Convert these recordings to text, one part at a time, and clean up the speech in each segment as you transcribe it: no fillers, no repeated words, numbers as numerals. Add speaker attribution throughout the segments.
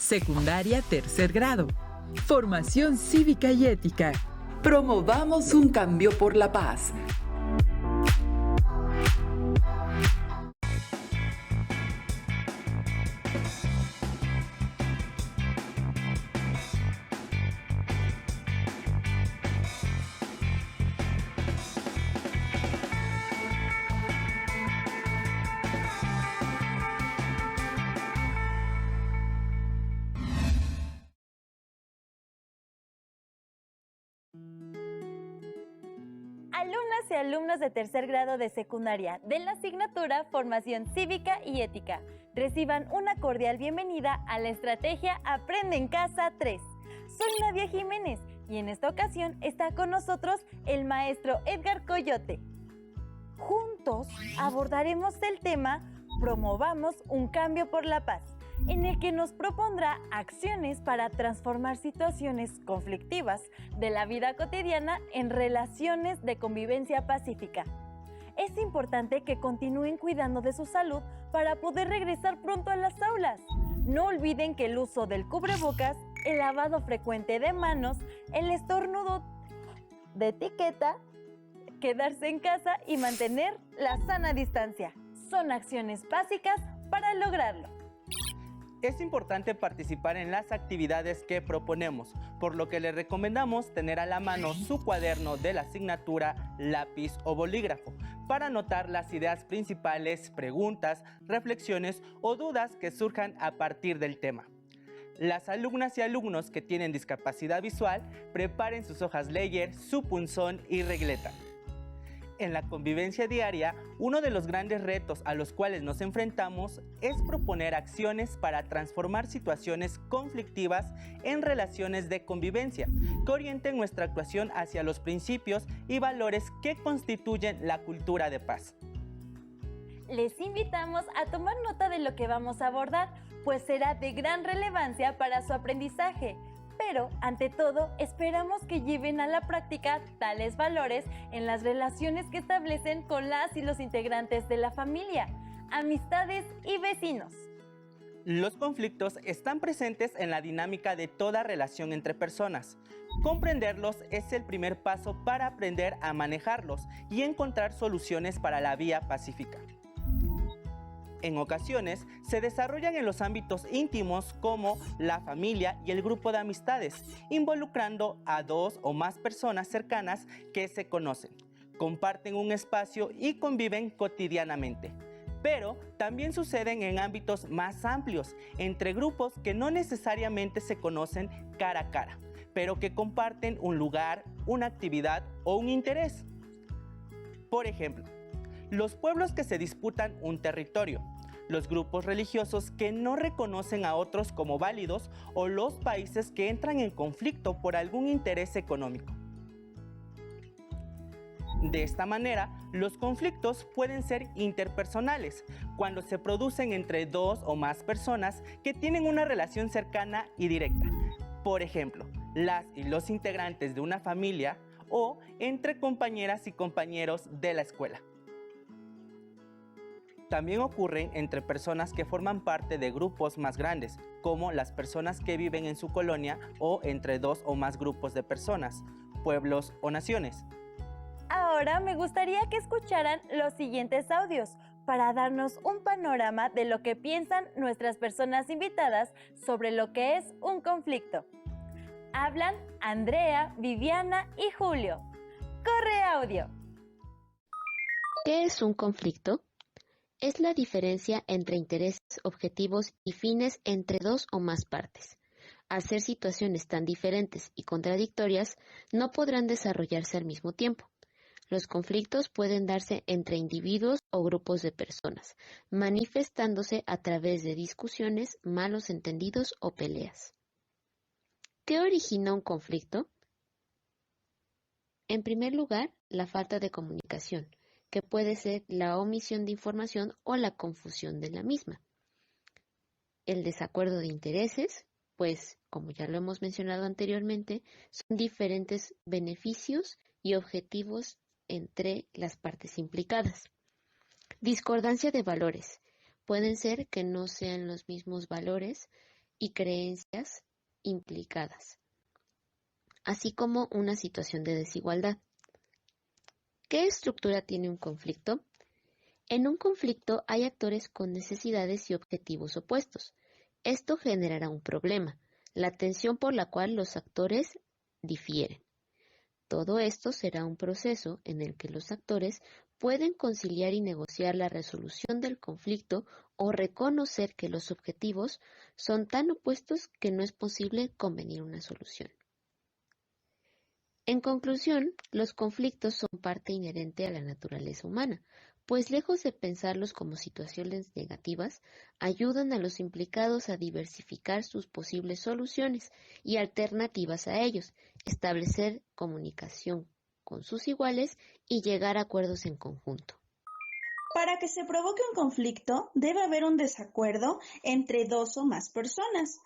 Speaker 1: Secundaria tercer grado. Formación cívica y ética.
Speaker 2: Promovamos un cambio por la paz.
Speaker 3: Alumnas y alumnos de tercer grado de secundaria de la asignatura Formación Cívica y Ética, reciban una cordial bienvenida a la estrategia Aprende en Casa 3. Soy Nadia Jiménez y en esta ocasión está con nosotros el maestro Edgar Coyote. Juntos abordaremos el tema Promovamos un cambio por la paz, en el que nos propondrá acciones para transformar situaciones conflictivas de la vida cotidiana en relaciones de convivencia pacífica. Es importante que continúen cuidando de su salud para poder regresar pronto a las aulas. No olviden que el uso del cubrebocas, el lavado frecuente de manos, el estornudo de etiqueta, quedarse en casa y mantener la sana distancia son acciones básicas para lograrlo.
Speaker 4: Es importante participar en las actividades que proponemos, por lo que les recomendamos tener a la mano su cuaderno de la asignatura, lápiz o bolígrafo, para anotar las ideas principales, preguntas, reflexiones o dudas que surjan a partir del tema. Las alumnas y alumnos que tienen discapacidad visual, preparen sus hojas Ledger, su punzón y regleta. En la convivencia diaria, uno de los grandes retos a los cuales nos enfrentamos es proponer acciones para transformar situaciones conflictivas en relaciones de convivencia que orienten nuestra actuación hacia los principios y valores que constituyen la cultura de paz.
Speaker 3: Les invitamos a tomar nota de lo que vamos a abordar, pues será de gran relevancia para su aprendizaje. Pero, ante todo, esperamos que lleven a la práctica tales valores en las relaciones que establecen con las y los integrantes de la familia, amistades y vecinos.
Speaker 4: Los conflictos están presentes en la dinámica de toda relación entre personas. Comprenderlos es el primer paso para aprender a manejarlos y encontrar soluciones para la vía pacífica. En ocasiones, se desarrollan en los ámbitos íntimos como la familia y el grupo de amistades, involucrando a dos o más personas cercanas que se conocen, comparten un espacio y conviven cotidianamente. Pero también suceden en ámbitos más amplios, entre grupos que no necesariamente se conocen cara a cara, pero que comparten un lugar, una actividad o un interés. Por ejemplo, los pueblos que se disputan un territorio, los grupos religiosos que no reconocen a otros como válidos o los países que entran en conflicto por algún interés económico. De esta manera, los conflictos pueden ser interpersonales, cuando se producen entre dos o más personas que tienen una relación cercana y directa. Por ejemplo, las y los integrantes de una familia o entre compañeras y compañeros de la escuela. También ocurren entre personas que forman parte de grupos más grandes, como las personas que viven en su colonia o entre dos o más grupos de personas, pueblos o naciones.
Speaker 3: Ahora me gustaría que escucharan los siguientes audios para darnos un panorama de lo que piensan nuestras personas invitadas sobre lo que es un conflicto. Hablan Andrea, Viviana y Julio. ¡Corre audio!
Speaker 5: ¿Qué es un conflicto? Es la diferencia entre intereses, objetivos y fines entre dos o más partes. Al ser situaciones tan diferentes y contradictorias, no podrán desarrollarse al mismo tiempo. Los conflictos pueden darse entre individuos o grupos de personas, manifestándose a través de discusiones, malos entendidos o peleas. ¿Qué origina un conflicto? En primer lugar, la falta de comunicación, que puede ser la omisión de información o la confusión de la misma. El desacuerdo de intereses, pues, como ya lo hemos mencionado anteriormente, son diferentes beneficios y objetivos entre las partes implicadas. Discordancia de valores. Pueden ser que no sean los mismos valores y creencias implicadas, así como una situación de desigualdad. ¿Qué estructura tiene un conflicto? En un conflicto hay actores con necesidades y objetivos opuestos. Esto generará un problema, la tensión por la cual los actores difieren. Todo esto será un proceso en el que los actores pueden conciliar y negociar la resolución del conflicto o reconocer que los objetivos son tan opuestos que no es posible convenir una solución. En conclusión, los conflictos son parte inherente a la naturaleza humana, pues lejos de pensarlos como situaciones negativas, ayudan a los implicados a diversificar sus posibles soluciones y alternativas a ellos, establecer comunicación con sus iguales y llegar a acuerdos en conjunto.
Speaker 6: Para que se provoque un conflicto, debe haber un desacuerdo entre dos o más personas,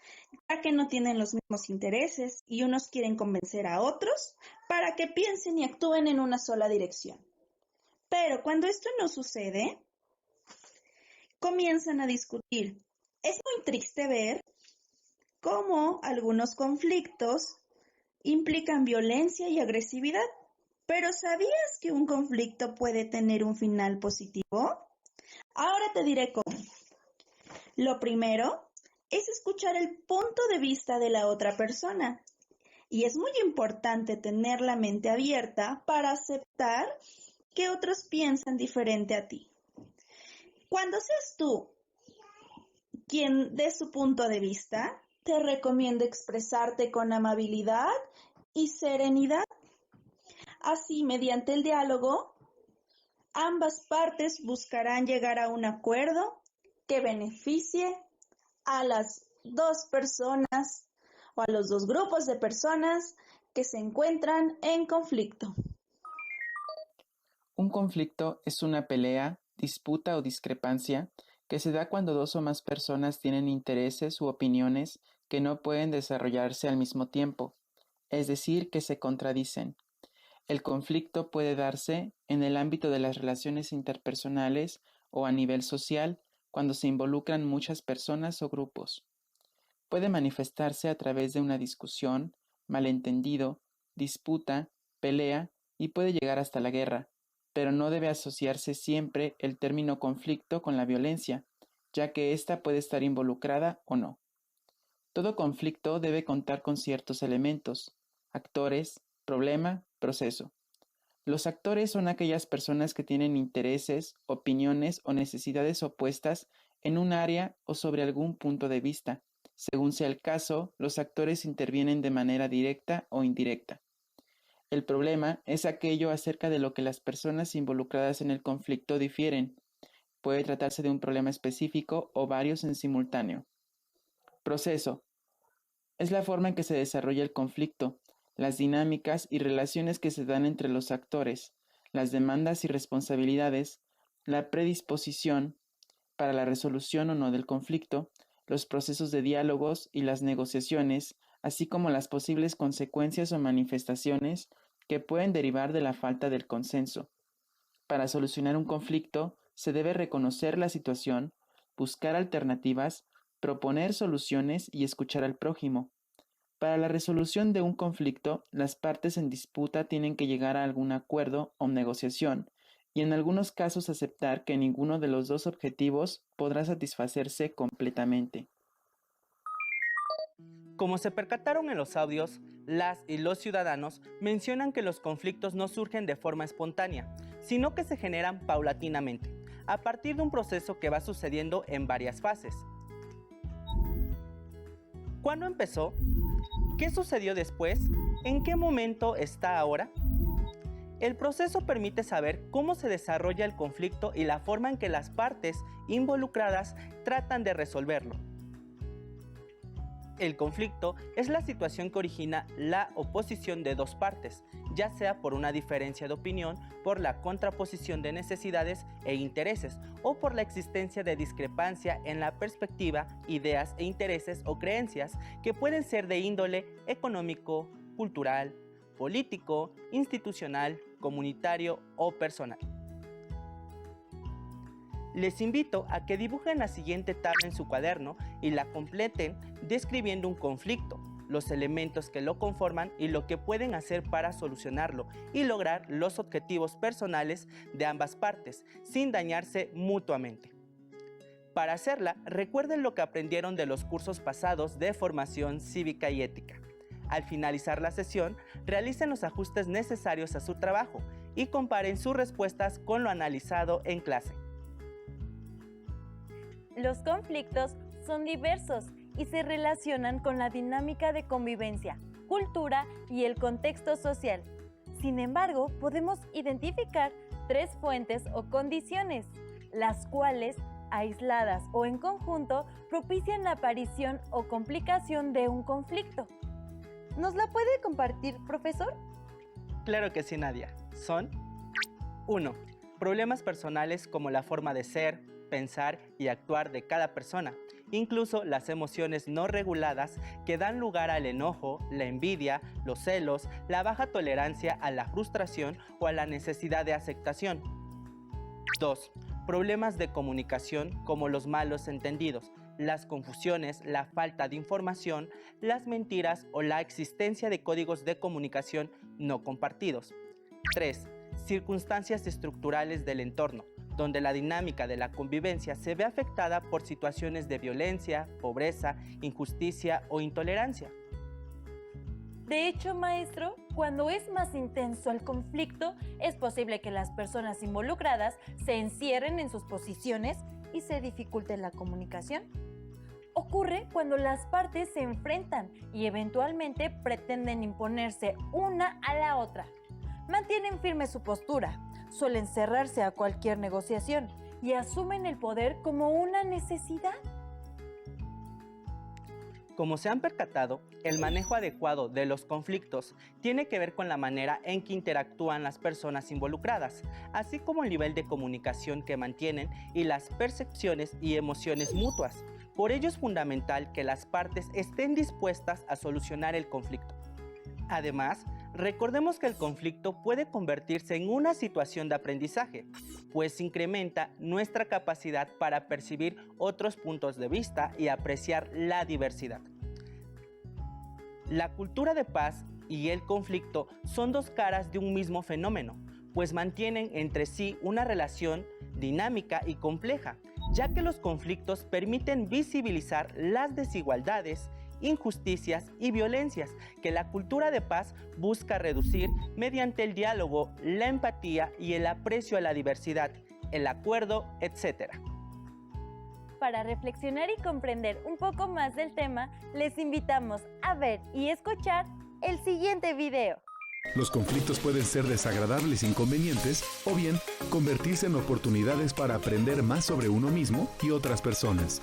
Speaker 6: ya que no tienen los mismos intereses y unos quieren convencer a otros para que piensen y actúen en una sola dirección. Pero cuando esto no sucede, comienzan a discutir. Es muy triste ver cómo algunos conflictos implican violencia y agresividad. ¿Pero sabías que un conflicto puede tener un final positivo? Ahora te diré cómo. Lo primero es escuchar el punto de vista de la otra persona. Y es muy importante tener la mente abierta para aceptar que otros piensan diferente a ti. Cuando seas tú quien dé su punto de vista, te recomiendo expresarte con amabilidad y serenidad. Así, mediante el diálogo, ambas partes buscarán llegar a un acuerdo que beneficie a las dos personas o a los dos grupos de personas que se encuentran en conflicto.
Speaker 7: Un conflicto es una pelea, disputa o discrepancia que se da cuando dos o más personas tienen intereses u opiniones que no pueden desarrollarse al mismo tiempo, es decir, que se contradicen. El conflicto puede darse en el ámbito de las relaciones interpersonales o a nivel social cuando se involucran muchas personas o grupos. Puede manifestarse a través de una discusión, malentendido, disputa, pelea y puede llegar hasta la guerra, pero no debe asociarse siempre el término conflicto con la violencia, ya que ésta puede estar involucrada o no. Todo conflicto debe contar con ciertos elementos, actores, problema, proceso. Los actores son aquellas personas que tienen intereses, opiniones o necesidades opuestas en un área o sobre algún punto de vista. Según sea el caso, los actores intervienen de manera directa o indirecta. El problema es aquello acerca de lo que las personas involucradas en el conflicto difieren. Puede tratarse de un problema específico o varios en simultáneo. Proceso. Es la forma en que se desarrolla el conflicto, las dinámicas y relaciones que se dan entre los actores, las demandas y responsabilidades, la predisposición para la resolución o no del conflicto, los procesos de diálogos y las negociaciones, así como las posibles consecuencias o manifestaciones que pueden derivar de la falta del consenso. Para solucionar un conflicto, se debe reconocer la situación, buscar alternativas, proponer soluciones y escuchar al prójimo. Para la resolución de un conflicto, las partes en disputa tienen que llegar a algún acuerdo o negociación y en algunos casos aceptar que ninguno de los dos objetivos podrá satisfacerse completamente.
Speaker 4: Como se percataron en los audios, las y los ciudadanos mencionan que los conflictos no surgen de forma espontánea, sino que se generan paulatinamente, a partir de un proceso que va sucediendo en varias fases. ¿Cuándo empezó? ¿Qué sucedió después? ¿En qué momento está ahora? El proceso permite saber cómo se desarrolla el conflicto y la forma en que las partes involucradas tratan de resolverlo. El conflicto es la situación que origina la oposición de dos partes, ya sea por una diferencia de opinión, por la contraposición de necesidades e intereses, o por la existencia de discrepancia en la perspectiva, ideas e intereses o creencias que pueden ser de índole económico, cultural, político, institucional, comunitario o personal. Les invito a que dibujen la siguiente tabla en su cuaderno y la completen describiendo un conflicto, los elementos que lo conforman y lo que pueden hacer para solucionarlo y lograr los objetivos personales de ambas partes sin dañarse mutuamente. Para hacerla, recuerden lo que aprendieron de los cursos pasados de formación cívica y ética. Al finalizar la sesión, realicen los ajustes necesarios a su trabajo y comparen sus respuestas con lo analizado en clase.
Speaker 3: Los conflictos son diversos y se relacionan con la dinámica de convivencia, cultura y el contexto social. Sin embargo, podemos identificar 3 fuentes o condiciones, las cuales, aisladas o en conjunto, propician la aparición o complicación de un conflicto. ¿Nos la puede compartir, profesor?
Speaker 4: Claro que sí, Nadia. Son 1. Problemas personales como la forma de ser, pensar y actuar de cada persona, incluso las emociones no reguladas que dan lugar al enojo, la envidia, los celos, la baja tolerancia a la frustración o a la necesidad de aceptación. 2. Problemas de comunicación como los malos entendidos, las confusiones, la falta de información, las mentiras o la existencia de códigos de comunicación no compartidos. 3. Circunstancias estructurales del entorno, donde la dinámica de la convivencia se ve afectada por situaciones de violencia, pobreza, injusticia o intolerancia.
Speaker 3: De hecho, maestro, cuando es más intenso el conflicto, es posible que las personas involucradas se encierren en sus posiciones y se dificulte la comunicación. Ocurre cuando las partes se enfrentan y eventualmente pretenden imponerse una a la otra. Mantienen firme su postura, suelen cerrarse a cualquier negociación y asumen el poder como una necesidad.
Speaker 4: Como se han percatado, el manejo adecuado de los conflictos tiene que ver con la manera en que interactúan las personas involucradas, así como el nivel de comunicación que mantienen y las percepciones y emociones mutuas. Por ello es fundamental que las partes estén dispuestas a solucionar el conflicto. Además, recordemos que el conflicto puede convertirse en una situación de aprendizaje, pues incrementa nuestra capacidad para percibir otros puntos de vista y apreciar la diversidad. La cultura de paz y el conflicto son 2 caras de un mismo fenómeno, pues mantienen entre sí una relación dinámica y compleja, ya que los conflictos permiten visibilizar las desigualdades, injusticias y violencias que la cultura de paz busca reducir mediante el diálogo, la empatía y el aprecio a la diversidad, el acuerdo, etc.
Speaker 3: Para reflexionar y comprender un poco más del tema, les invitamos a ver y escuchar el siguiente video.
Speaker 8: Los conflictos pueden ser desagradables e inconvenientes o bien convertirse en oportunidades para aprender más sobre uno mismo y otras personas.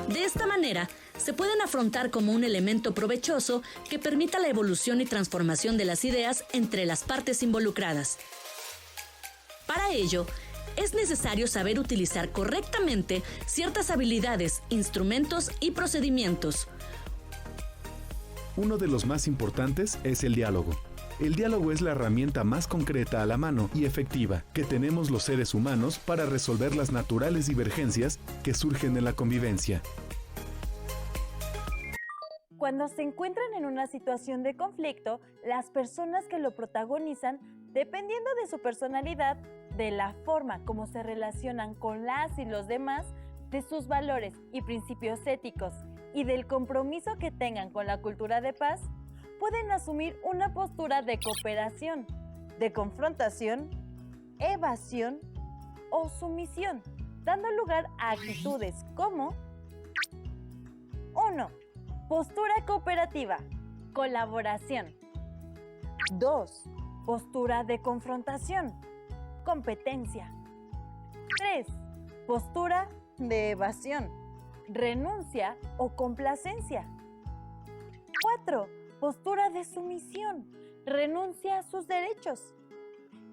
Speaker 9: De esta manera, se pueden afrontar como un elemento provechoso que permita la evolución y transformación de las ideas entre las partes involucradas. Para ello, es necesario saber utilizar correctamente ciertas habilidades, instrumentos y procedimientos.
Speaker 8: Uno de los más importantes es el diálogo. El diálogo es la herramienta más concreta a la mano y efectiva que tenemos los seres humanos para resolver las naturales divergencias que surgen en la convivencia.
Speaker 3: Cuando se encuentran en una situación de conflicto, las personas que lo protagonizan, dependiendo de su personalidad, de la forma como se relacionan con las y los demás, de sus valores y principios éticos y del compromiso que tengan con la cultura de paz, pueden asumir una postura de cooperación, de confrontación, evasión o sumisión, dando lugar a actitudes como 1. Postura cooperativa, colaboración. 2. Postura de confrontación, competencia. 3. Postura de evasión, renuncia o complacencia. 4. Postura de sumisión, renuncia a sus derechos.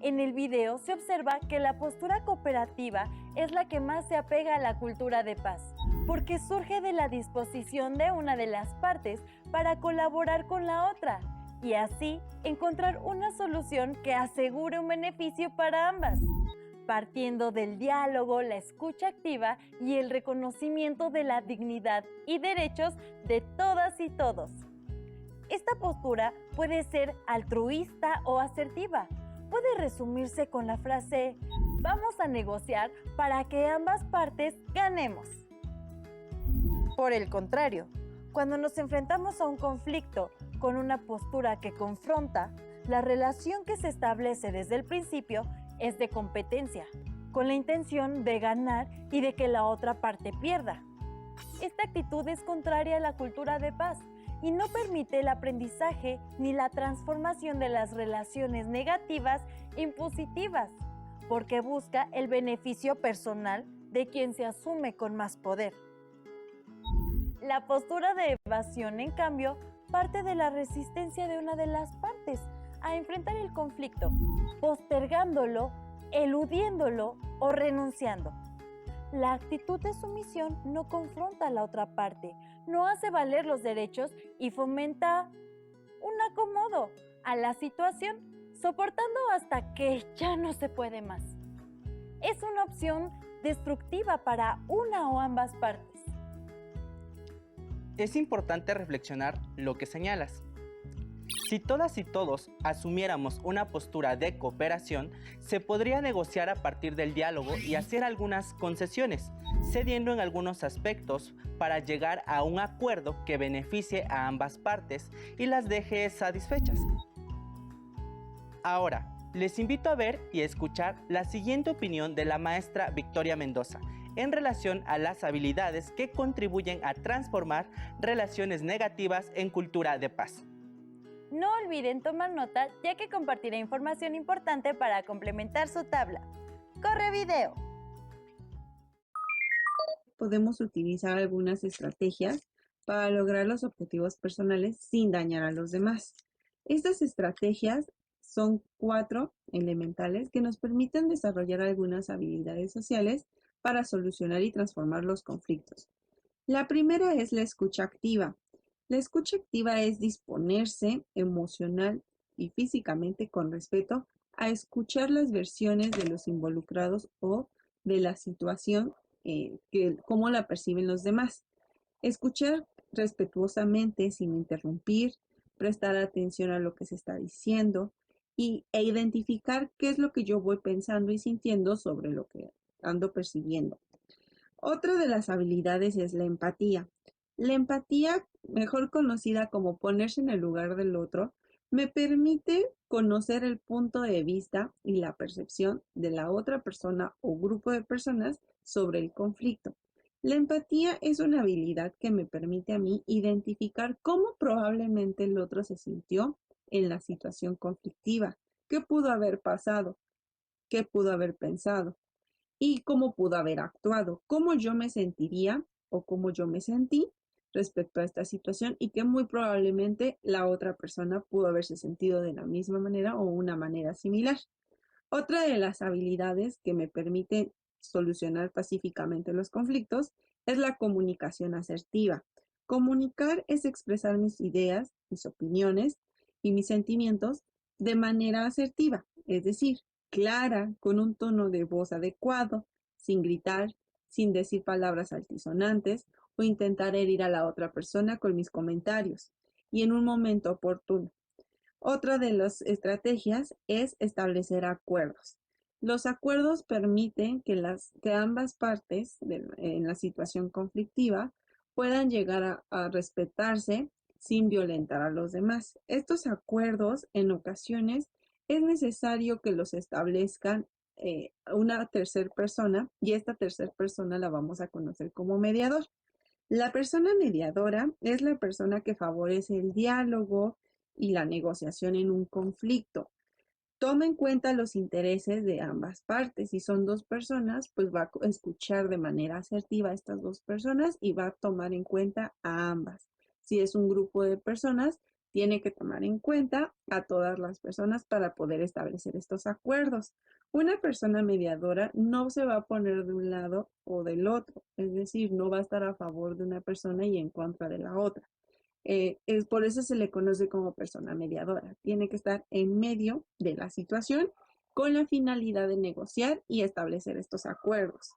Speaker 3: En el video se observa que la postura cooperativa es la que más se apega a la cultura de paz, porque surge de la disposición de una de las partes para colaborar con la otra y así encontrar una solución que asegure un beneficio para ambas. partiendo del diálogo, la escucha activa y el reconocimiento de la dignidad y derechos de todas y todos. Esta postura puede ser altruista o asertiva. Puede resumirse con la frase: vamos a negociar para que ambas partes ganemos. Por el contrario, cuando nos enfrentamos a un conflicto con una postura que confronta, la relación que se establece desde el principio es de competencia, con la intención de ganar y de que la otra parte pierda. Esta actitud es contraria a la cultura de paz y no permite el aprendizaje ni la transformación de las relaciones negativas en positivas, porque busca el beneficio personal de quien se asume con más poder. La postura de evasión, en cambio, parte de la resistencia de una de las partes a enfrentar el conflicto, postergándolo, eludiéndolo o renunciando. La actitud de sumisión no confronta a la otra parte, no hace valer los derechos y fomenta un acomodo a la situación, soportando hasta que ya no se puede más. Es una opción destructiva para una o ambas partes.
Speaker 4: Es importante reflexionar lo que señalas. Si todas y todos asumiéramos una postura de cooperación, se podría negociar a partir del diálogo y hacer algunas concesiones, cediendo en algunos aspectos para llegar a un acuerdo que beneficie a ambas partes y las deje satisfechas. Ahora, les invito a ver y escuchar la siguiente opinión de la maestra Victoria Mendoza en relación a las habilidades que contribuyen a transformar relaciones negativas en cultura de paz.
Speaker 3: No olviden tomar nota, ya que compartiré información importante para complementar su tabla. ¡Corre video!
Speaker 10: Podemos utilizar algunas estrategias para lograr los objetivos personales sin dañar a los demás. Estas estrategias son 4 elementales que nos permiten desarrollar algunas habilidades sociales para solucionar y transformar los conflictos. La primera es la escucha activa. La escucha activa es disponerse emocional y físicamente con respeto a escuchar las versiones de los involucrados o de la situación, cómo la perciben los demás. Escuchar respetuosamente sin interrumpir, prestar atención a lo que se está diciendo e identificar qué es lo que yo voy pensando y sintiendo sobre lo que ando percibiendo. Otra de las habilidades es la empatía. La empatía, mejor conocida como ponerse en el lugar del otro, me permite conocer el punto de vista y la percepción de la otra persona o grupo de personas sobre el conflicto. La empatía es una habilidad que me permite a mí identificar cómo probablemente el otro se sintió en la situación conflictiva, qué pudo haber pasado, qué pudo haber pensado y cómo pudo haber actuado, cómo yo me sentiría o cómo yo me sentí respecto a esta situación y que muy probablemente la otra persona pudo haberse sentido de la misma manera o una manera similar. Otra de las habilidades que me permite solucionar pacíficamente los conflictos es la comunicación asertiva. Comunicar es expresar mis ideas, mis opiniones y mis sentimientos de manera asertiva, es decir, clara, con un tono de voz adecuado, sin gritar, sin decir palabras altisonantes o intentar herir a la otra persona con mis comentarios y en un momento oportuno. Otra de las estrategias es establecer acuerdos. Los acuerdos permiten que ambas partes en la situación conflictiva puedan llegar a respetarse sin violentar a los demás. Estos acuerdos, en ocasiones, es necesario que los establezcan una tercera persona y esta tercera persona la vamos a conocer como mediador. La persona mediadora es la persona que favorece el diálogo y la negociación en un conflicto. Toma en cuenta los intereses de ambas partes. Si son 2 personas, pues va a escuchar de manera asertiva a estas 2 personas y va a tomar en cuenta a ambas. Si es un grupo de personas, tiene que tomar en cuenta a todas las personas para poder establecer estos acuerdos. Una persona mediadora no se va a poner de un lado o del otro, es decir, no va a estar a favor de una persona y en contra de la otra. Por eso se le conoce como persona mediadora. Tiene que estar en medio de la situación con la finalidad de negociar y establecer estos acuerdos.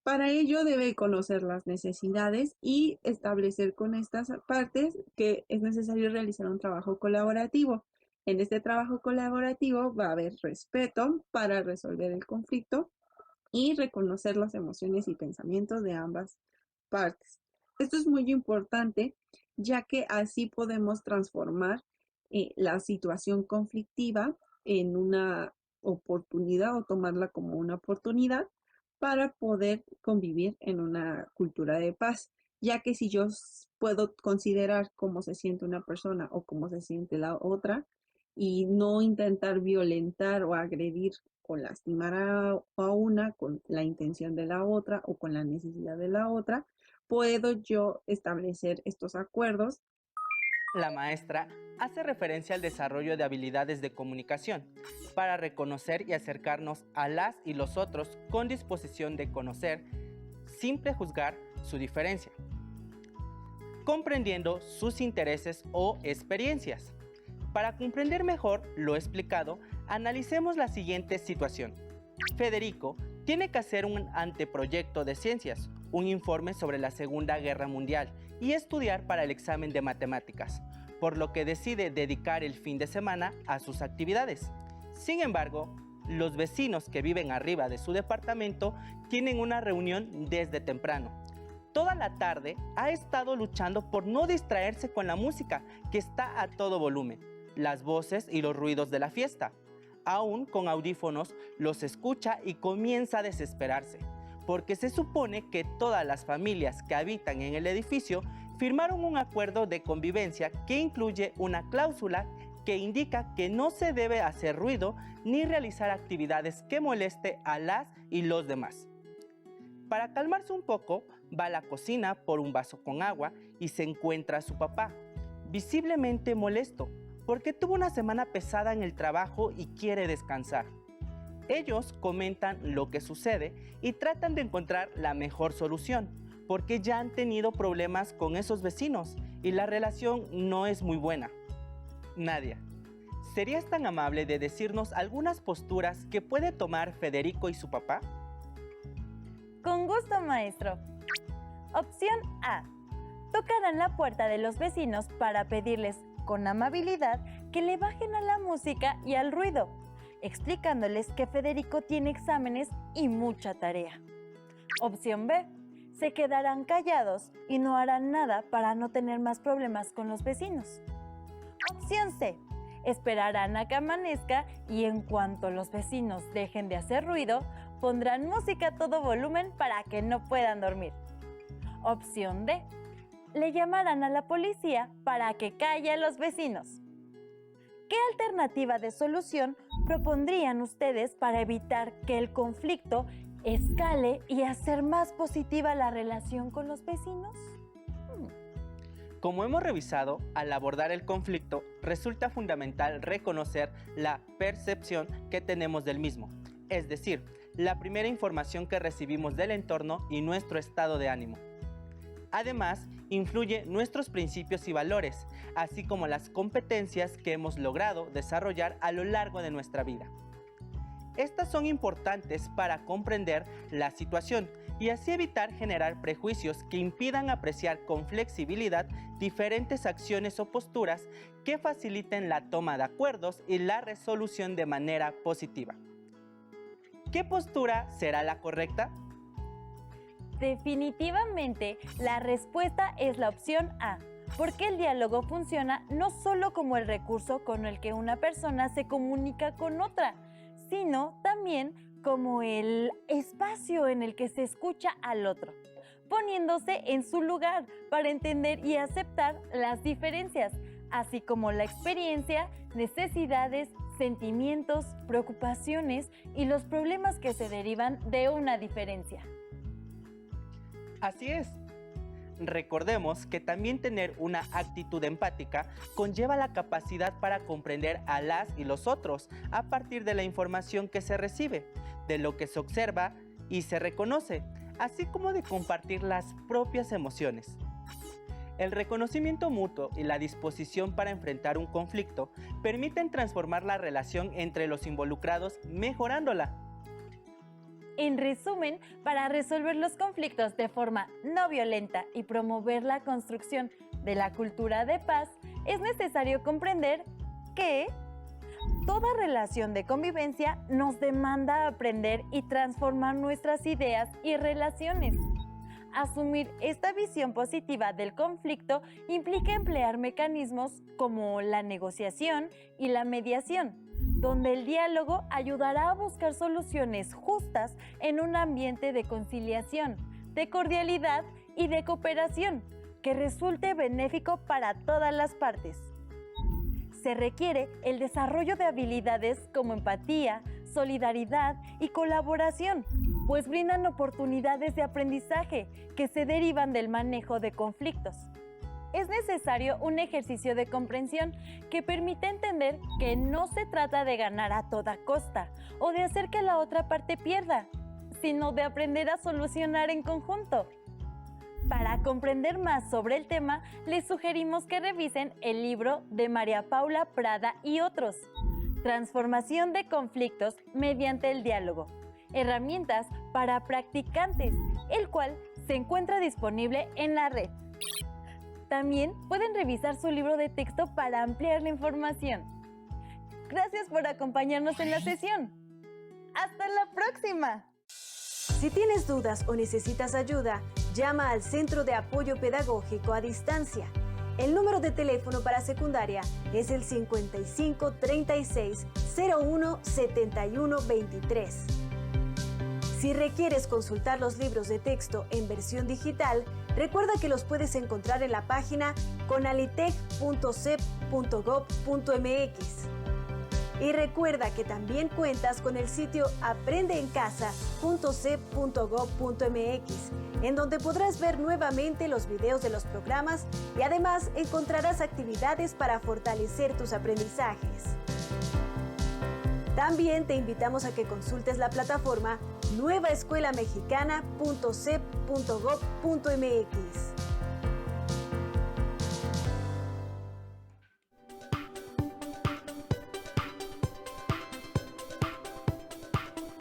Speaker 10: Para ello debe conocer las necesidades y establecer con estas partes que es necesario realizar un trabajo colaborativo. En este trabajo colaborativo va a haber respeto para resolver el conflicto y reconocer las emociones y pensamientos de ambas partes. Esto es muy importante, ya que así podemos transformar la situación conflictiva en una oportunidad o tomarla como una oportunidad para poder convivir en una cultura de paz, ya que si yo puedo considerar cómo se siente una persona o cómo se siente la otra y no intentar violentar o agredir o lastimar a una con la intención de la otra o con la necesidad de la otra, puedo yo establecer estos acuerdos.
Speaker 4: La maestra hace referencia al desarrollo de habilidades de comunicación para reconocer y acercarnos a las y los otros con disposición de conocer, sin prejuzgar su diferencia, comprendiendo sus intereses o experiencias. Para comprender mejor lo explicado, analicemos la siguiente situación. Federico tiene que hacer un anteproyecto de ciencias, un informe sobre la Segunda Guerra Mundial y estudiar para el examen de matemáticas, por lo que decide dedicar el fin de semana a sus actividades. Sin embargo, los vecinos que viven arriba de su departamento tienen una reunión desde temprano. Toda la tarde ha estado luchando por no distraerse con la música que está a todo volumen, las voces y los ruidos de la fiesta. Aún con audífonos los escucha y comienza a desesperarse, porque se supone que todas las familias que habitan en el edificio firmaron un acuerdo de convivencia que incluye una cláusula que indica que no se debe hacer ruido ni realizar actividades que moleste a las y los demás. Para calmarse un poco, va a la cocina por un vaso con agua y se encuentra a su papá, visiblemente molesto, porque tuvo una semana pesada en el trabajo y quiere descansar. Ellos comentan lo que sucede y tratan de encontrar la mejor solución, porque ya han tenido problemas con esos vecinos y la relación no es muy buena. Nadia, ¿serías tan amable de decirnos algunas posturas que puede tomar Federico y su papá?
Speaker 3: Con gusto, maestro. Opción A. Tocarán la puerta de los vecinos para pedirles con amabilidad que le bajen a la música y al ruido, explicándoles que Federico tiene exámenes y mucha tarea. Opción B. Se quedarán callados y no harán nada para no tener más problemas con los vecinos. Opción C. Esperarán a que amanezca y en cuanto los vecinos dejen de hacer ruido, pondrán música a todo volumen para que no puedan dormir. Opción D. Le llamarán a la policía para que calle a los vecinos. ¿Qué alternativa de solución propondrían ustedes para evitar que el conflicto escale y hacer más positiva la relación con los vecinos?
Speaker 4: Como hemos revisado, al abordar el conflicto, resulta fundamental reconocer la percepción que tenemos del mismo, es decir, la primera información que recibimos del entorno y nuestro estado de ánimo. Además, influye nuestros principios y valores, así como las competencias que hemos logrado desarrollar a lo largo de nuestra vida. Estas son importantes para comprender la situación y así evitar generar prejuicios que impidan apreciar con flexibilidad diferentes acciones o posturas que faciliten la toma de acuerdos y la resolución de manera positiva. ¿Qué postura será la correcta?
Speaker 3: Definitivamente, la respuesta es la opción A, porque el diálogo funciona no solo como el recurso con el que una persona se comunica con otra, sino también como el espacio en el que se escucha al otro, poniéndose en su lugar para entender y aceptar las diferencias, así como la experiencia, necesidades, sentimientos, preocupaciones y los problemas que se derivan de una diferencia.
Speaker 4: Así es. Recordemos que también tener una actitud empática conlleva la capacidad para comprender a las y los otros a partir de la información que se recibe, de lo que se observa y se reconoce, así como de compartir las propias emociones. El reconocimiento mutuo y la disposición para enfrentar un conflicto permiten transformar la relación entre los involucrados, mejorándola.
Speaker 3: En resumen, para resolver los conflictos de forma no violenta y promover la construcción de la cultura de paz, es necesario comprender que toda relación de convivencia nos demanda aprender y transformar nuestras ideas y relaciones. Asumir esta visión positiva del conflicto implica emplear mecanismos como la negociación y la mediación, donde el diálogo ayudará a buscar soluciones justas en un ambiente de conciliación, de cordialidad y de cooperación, que resulte benéfico para todas las partes. Se requiere el desarrollo de habilidades como empatía, solidaridad y colaboración, pues brindan oportunidades de aprendizaje que se derivan del manejo de conflictos. Es necesario un ejercicio de comprensión que permita entender que no se trata de ganar a toda costa o de hacer que la otra parte pierda, sino de aprender a solucionar en conjunto. Para comprender más sobre el tema, les sugerimos que revisen el libro de María Paula Prada y otros, Transformación de conflictos mediante el diálogo, herramientas para practicantes, el cual se encuentra disponible en la red. También pueden revisar su libro de texto para ampliar la información. Gracias por acompañarnos en la sesión. ¡Hasta la próxima!
Speaker 11: Si tienes dudas o necesitas ayuda, llama al Centro de Apoyo Pedagógico a Distancia. El número de teléfono para secundaria es el 55 36 01 71 23. Si requieres consultar los libros de texto en versión digital, recuerda que los puedes encontrar en la página conalitec.cep.gov.mx. Y recuerda que también cuentas con el sitio aprendeencasa.cep.gov.mx, en donde podrás ver nuevamente los videos de los programas y además encontrarás actividades para fortalecer tus aprendizajes. También te invitamos a que consultes la plataforma nuevaescuelamexicana.cep.gov.mx.